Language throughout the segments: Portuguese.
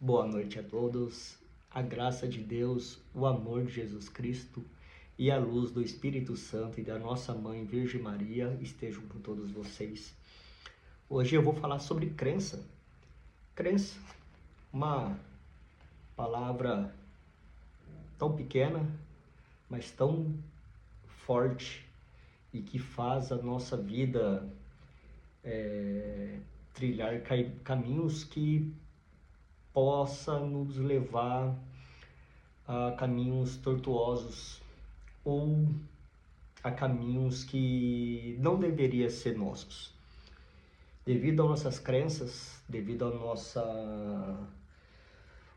Boa noite a todos. A graça de Deus, o amor de Jesus Cristo e a luz do Espírito Santo e da nossa Mãe Virgem Maria estejam com todos vocês. Hoje eu vou falar sobre crença. Crença, uma palavra tão pequena, mas tão forte e que faz a nossa vida trilhar caminhos que possa nos levar a caminhos tortuosos ou a caminhos que não deveriam ser nossos. Devido às nossas crenças, devido ao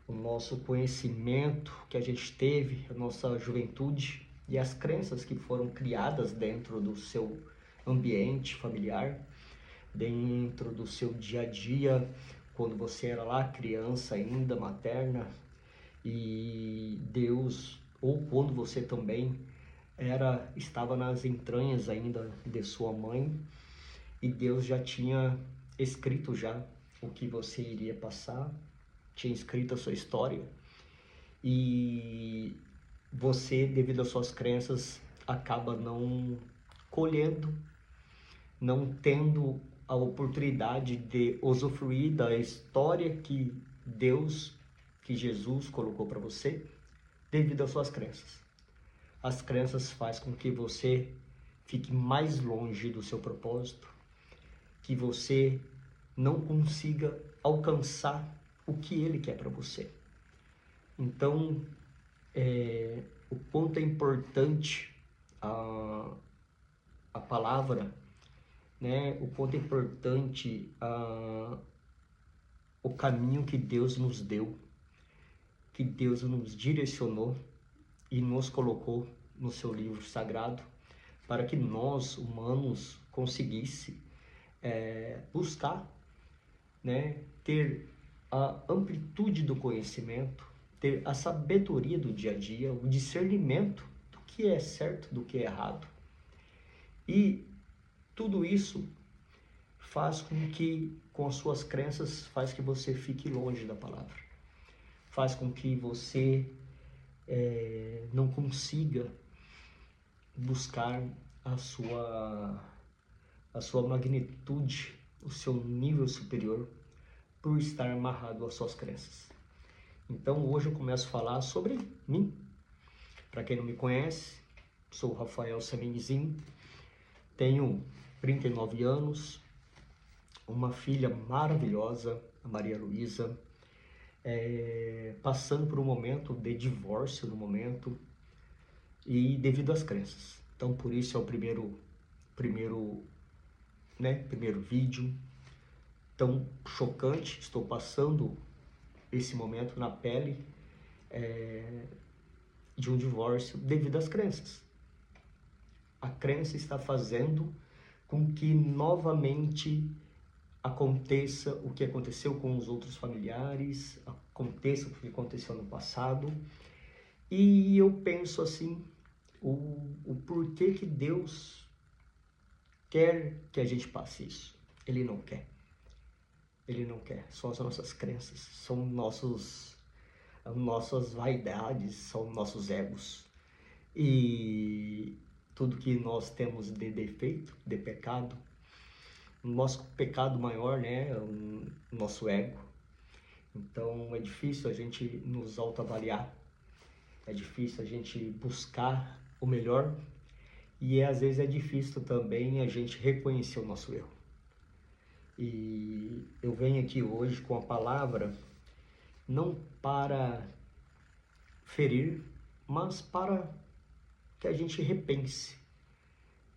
nosso conhecimento que a gente teve, a nossa juventude e as crenças que foram criadas dentro do seu ambiente familiar, dentro do seu dia a dia, quando você era lá criança ainda, materna, e Deus, ou quando você também estava nas entranhas ainda de sua mãe, e Deus já tinha escrito já o que você iria passar, tinha escrito a sua história, e você, devido às suas crenças, acaba não colhendo, não tendo a oportunidade de usufruir da história que Deus, que Jesus colocou para você, devido às suas crenças. As crenças fazem com que você fique mais longe do seu propósito, que você não consiga alcançar o que Ele quer para você. Então, o quanto é importante a palavra, né? O quanto é importante o caminho que Deus nos deu, que Deus nos direcionou e nos colocou no seu livro sagrado, para que nós, humanos, conseguisse buscar, né, ter a amplitude do conhecimento, ter a sabedoria do dia a dia, o discernimento do que é certo, do que é errado. E tudo isso faz com que, com as suas crenças, faz que você fique longe da palavra. Faz com que você não consiga buscar a sua magnitude, o seu nível superior, por estar amarrado às suas crenças. Então hoje eu começo a falar sobre mim. Para quem não me conhece, sou Rafael Semenzinho, tenho 39 anos, uma filha maravilhosa, a Maria Luísa, passando por um momento de divórcio no momento, e devido às crenças. Então por isso é o primeiro vídeo tão chocante. Estou passando esse momento na pele de um divórcio devido às crenças. A crença está fazendo com que novamente aconteça o que aconteceu com os outros familiares, aconteça o que aconteceu no passado. E eu penso assim, o porquê que Deus quer que a gente passe isso. Ele não quer. Ele não quer. São as nossas crenças, são nossas vaidades, são nossos egos. E tudo que nós temos de defeito, de pecado, o nosso pecado maior, né, é o nosso ego. Então é difícil a gente nos autoavaliar, é difícil a gente buscar o melhor, e às vezes é difícil também a gente reconhecer o nosso erro. E eu venho aqui hoje com a palavra não para ferir, mas para que a gente repense,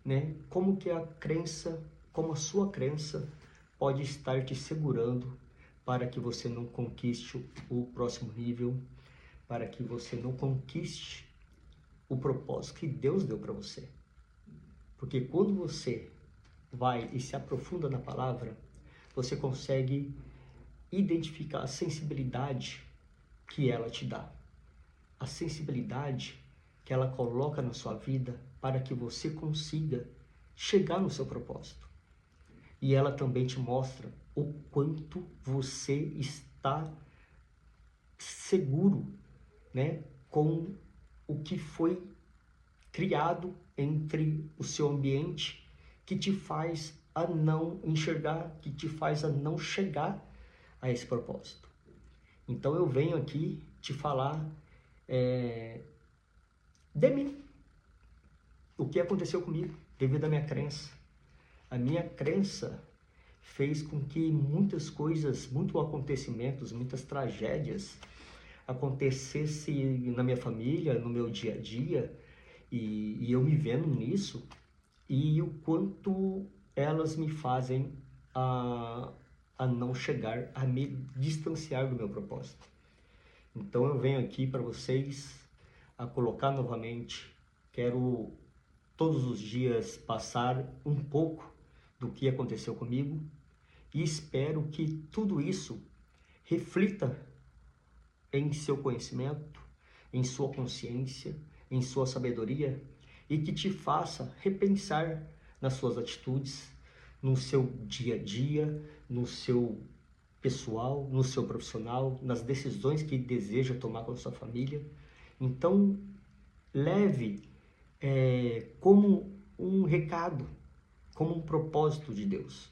né? Como que a crença, como a sua crença pode estar te segurando para que você não conquiste o próximo nível, para que você não conquiste o propósito que Deus deu para você. Porque quando você vai e se aprofunda na palavra, você consegue identificar a sensibilidade que ela te dá, a sensibilidade que ela coloca na sua vida para que você consiga chegar no seu propósito. E ela também te mostra o quanto você está seguro, né, com o que foi criado entre o seu ambiente, que te faz a não enxergar, que te faz a não chegar a esse propósito. Então eu venho aqui te falar de mim, o que aconteceu comigo devido à minha crença. A minha crença fez com que muitas coisas, muitos acontecimentos, muitas tragédias acontecessem na minha família, no meu dia a dia, e eu me vendo nisso, e o quanto elas me fazem a não chegar, a me distanciar do meu propósito. Então eu venho aqui para vocês a colocar novamente, quero todos os dias passar um pouco do que aconteceu comigo e espero que tudo isso reflita em seu conhecimento, em sua consciência, em sua sabedoria e que te faça repensar nas suas atitudes, no seu dia a dia, no seu pessoal, no seu profissional, nas decisões que deseja tomar com a sua família. Então, leve como um recado, como um propósito de Deus,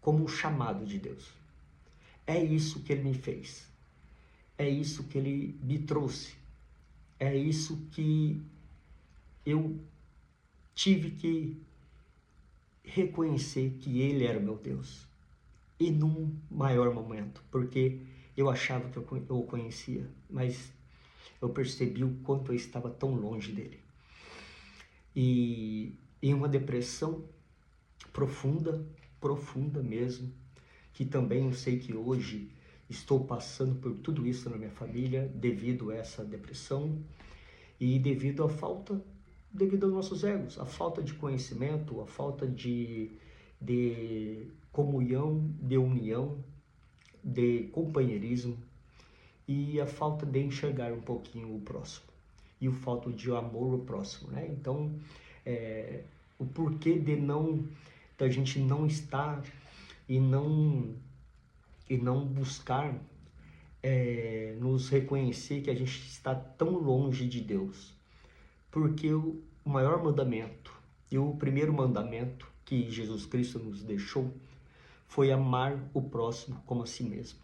como um chamado de Deus. É isso que Ele me fez, é isso que Ele me trouxe, é isso que eu tive que reconhecer que Ele era o meu Deus. E num maior momento, porque eu achava que eu o conhecia, mas eu percebi o quanto eu estava tão longe dele. E em uma depressão profunda, profunda mesmo, que também eu sei que hoje estou passando por tudo isso na minha família devido a essa depressão e devido aos nossos egos, a falta de conhecimento, a falta de comunhão, de união, de companheirismo e a falta de enxergar um pouquinho o próximo e o falta de amor ao próximo, né? Então, o porquê da gente não estar e não buscar nos reconhecer que a gente está tão longe de Deus, porque o maior mandamento e o primeiro mandamento que Jesus Cristo nos deixou foi amar o próximo como a si mesmo.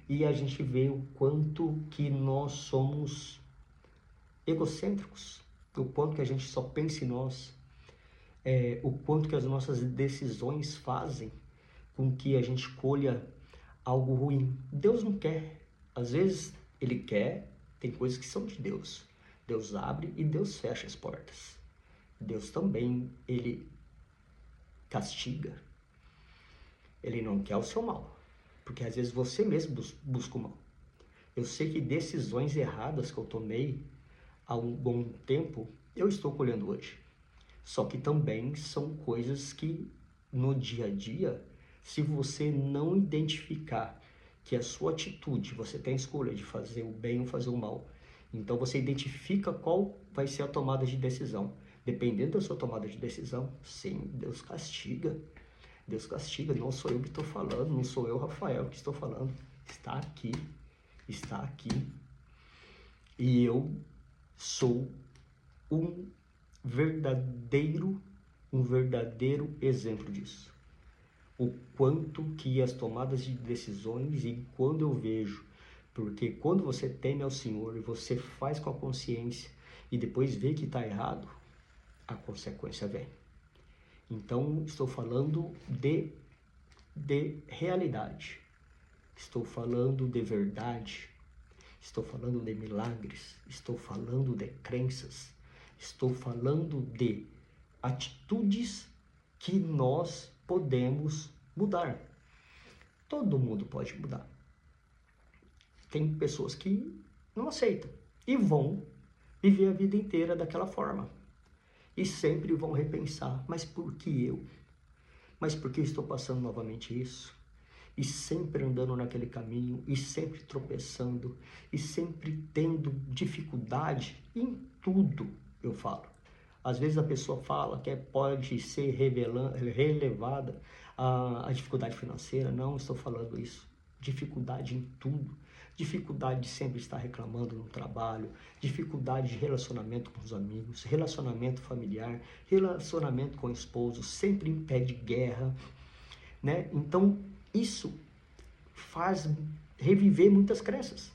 E a gente vê o quanto que nós somos egocêntricos, o quanto que a gente só pensa em nós, o quanto que as nossas decisões fazem com que a gente colha algo ruim. Deus não quer. Às vezes Ele quer, tem coisas que são de Deus. Deus abre e Deus fecha as portas. Deus também, Ele castiga. Ele não quer o seu mal, porque às vezes você mesmo busca o mal. Eu sei que decisões erradas que eu tomei há um bom tempo, eu estou colhendo hoje. Só que também são coisas que no dia a dia, se você não identificar que a sua atitude, você tem a escolha de fazer o bem ou fazer o mal, então você identifica qual vai ser a tomada de decisão. Dependendo da sua tomada de decisão, sim, Deus castiga. Deus castiga, não sou eu que estou falando, não sou eu, Rafael, que estou falando. Está aqui, está aqui. E eu sou um verdadeiro exemplo disso. O quanto que as tomadas de decisões e quando eu vejo, porque quando você teme ao Senhor e você faz com a consciência e depois vê que está errado, a consequência vem. Então, estou falando de realidade, estou falando de verdade, estou falando de milagres, estou falando de crenças, estou falando de atitudes que nós podemos mudar. Todo mundo pode mudar. Tem pessoas que não aceitam e vão viver a vida inteira daquela forma. E sempre vão repensar, mas por que eu? Mas por que estou passando novamente isso? E sempre andando naquele caminho, e sempre tropeçando, e sempre tendo dificuldade em tudo, eu falo. Às vezes a pessoa fala que pode ser relevada a dificuldade financeira, não estou falando isso dificuldade em tudo, dificuldade de sempre estar reclamando no trabalho, dificuldade de relacionamento com os amigos, relacionamento familiar, relacionamento com o esposo, sempre em pé de guerra, né? Então, isso faz reviver muitas crenças.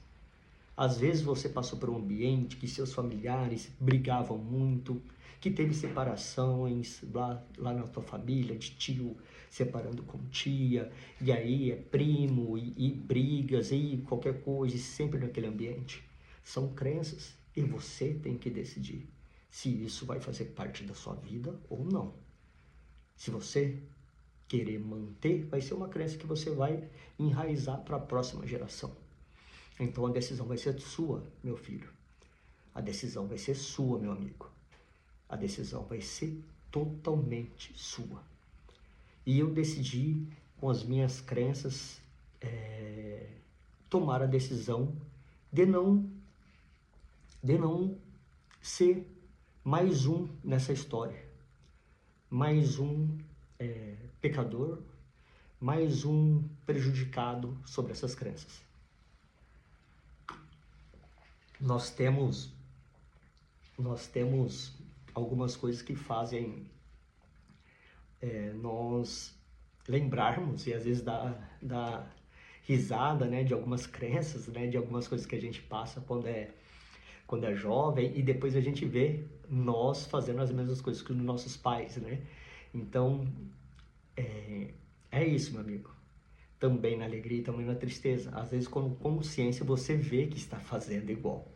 Às vezes você passou por um ambiente que seus familiares brigavam muito, que teve separações lá na tua família, de tio separando com tia, e aí é primo, e brigas, e qualquer coisa, e sempre naquele ambiente. São crenças, e você tem que decidir se isso vai fazer parte da sua vida ou não. Se você querer manter, vai ser uma crença que você vai enraizar para a próxima geração. Então a decisão vai ser sua, meu filho. A decisão vai ser sua, meu amigo. A decisão vai ser totalmente sua. E eu decidi, com as minhas crenças, tomar a decisão de não ser mais um nessa história. Mais um pecador, mais um prejudicado sobre essas crenças. Nós temos algumas coisas que fazem nós lembrarmos e às vezes dar risada, né, de algumas crenças, né, de algumas coisas que a gente passa quando é jovem, e depois a gente vê nós fazendo as mesmas coisas que os nossos pais, né? Então, é isso, meu amigo. Também na alegria e também na tristeza. Às vezes, com consciência, você vê que está fazendo igual,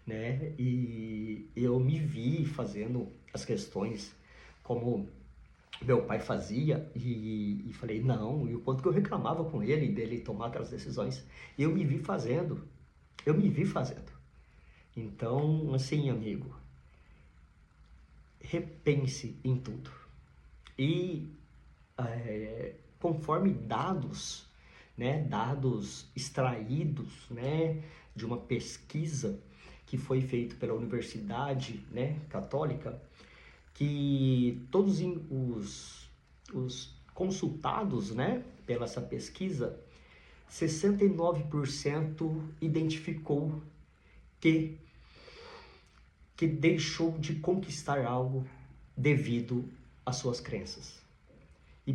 né? E eu me vi fazendo as questões como meu pai fazia, e falei, não, e o quanto que eu reclamava com ele, dele tomar aquelas decisões, eu me vi fazendo. Então, assim, amigo, repense em tudo. E conforme dados, né, dados extraídos, né, de uma pesquisa que foi feita pela Universidade, né, Católica, que todos os consultados, né, pela essa pesquisa, 69% identificou que deixou de conquistar algo devido às suas crenças. E